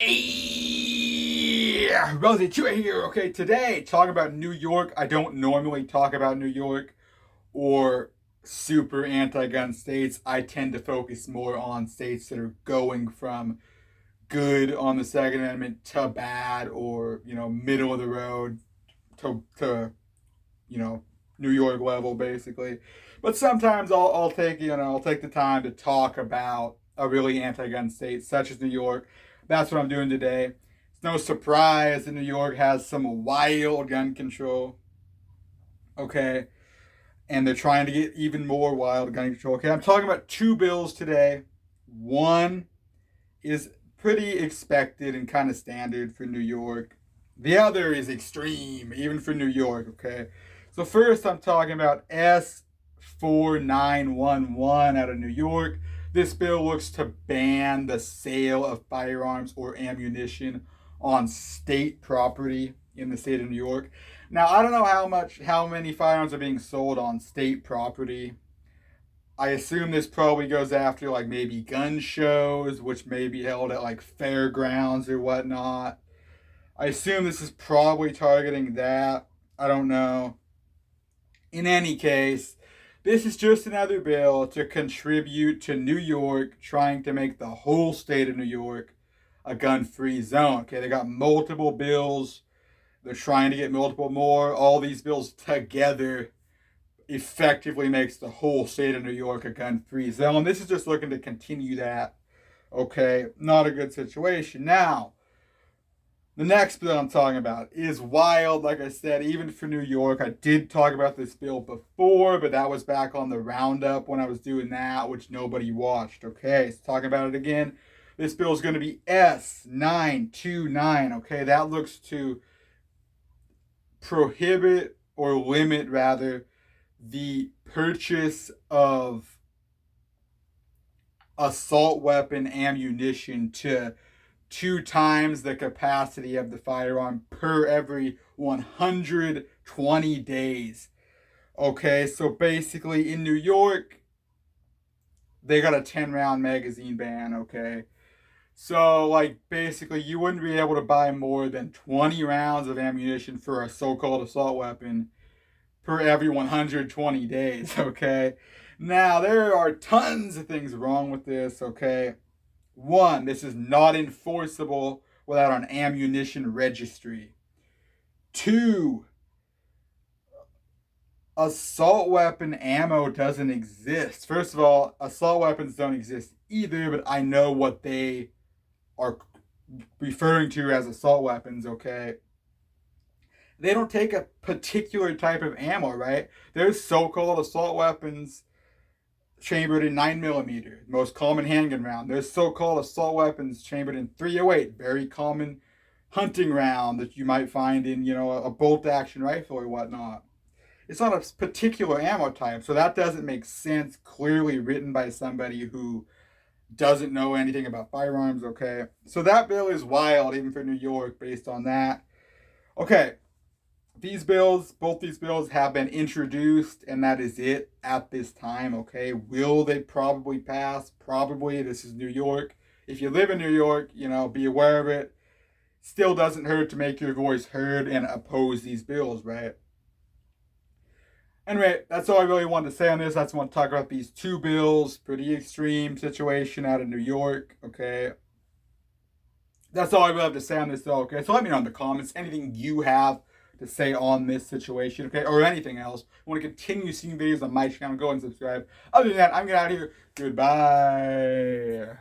Hey, Rosie Chua here. Okay, today talking about New York. I don't normally talk about New York or super anti-gun states. I tend to focus more on states that are going from good on the Second Amendment to bad, or middle of the road to New York level basically. But sometimes I'll take I'll take the time to talk about a really anti-gun state such as New York. That's what I'm doing today. It's no surprise that New York has some wild gun control. Okay, and they're trying to get even more wild gun control. Okay, I'm talking about two bills today. One is pretty expected and kind of standard for New York. The other is extreme, even for New York, okay? So first I'm talking about S4911 out of New York. This bill looks to ban the sale of firearms or ammunition on state property in the state of New York. Now, I don't know how many firearms are being sold on state property. I assume this probably goes after like maybe gun shows, which may be held at like fairgrounds or whatnot. I assume this is probably targeting that. I don't know. In any case, this is just another bill to contribute to New York trying to make the whole state of New York a gun free zone. Okay, they got multiple bills. They're trying to get multiple more. All these bills together effectively makes the whole state of New York a gun free zone. This is just looking to continue that. Okay, not a good situation. Now, the next bill I'm talking about is wild, like I said, even for New York. I did talk about this bill before, but that was back on the roundup when I was doing that, which nobody watched. Okay, so talking about it again. This bill is going to be S929. Okay, that looks to prohibit or limit, rather, the purchase of assault weapon ammunition to two times the capacity of the firearm per every 120 days. Okay, so basically in New York, they got a 10 round magazine ban. Okay, so like basically you wouldn't be able to buy more than 20 rounds of ammunition for a so called assault weapon per every 120 days. Okay, now there are tons of things wrong with this. Okay, one, this is not enforceable without an ammunition registry. Two, assault weapon ammo doesn't exist. First of all, assault weapons don't exist either, but I know what they are referring to as assault weapons, okay? They don't take a particular type of ammo, right? There's so called assault weapons chambered in 9mm, most common handgun round. There's so-called assault weapons chambered in 308, very common hunting round that you might find in, a bolt-action rifle or whatnot. It's not a particular ammo type, so that doesn't make sense. Clearly written by somebody who doesn't know anything about firearms, okay? So that bill is wild, even for New York, based on that. Okay, both these bills have been introduced, and that is it at this time, okay? Will they probably pass? Probably. This is New York. If you live in New York, be aware of it. Still doesn't hurt to make your voice heard and oppose these bills, right? Anyway, that's all I really wanted to say on this. I just want to talk about these two bills. Pretty extreme situation out of New York, okay? That's all I really have to say on this, though, okay? So let me know in the comments anything you have to say on this situation, okay, or anything else. I want to continue seeing videos on my channel. Go and subscribe. Other than that, I'm getting out of here. Goodbye.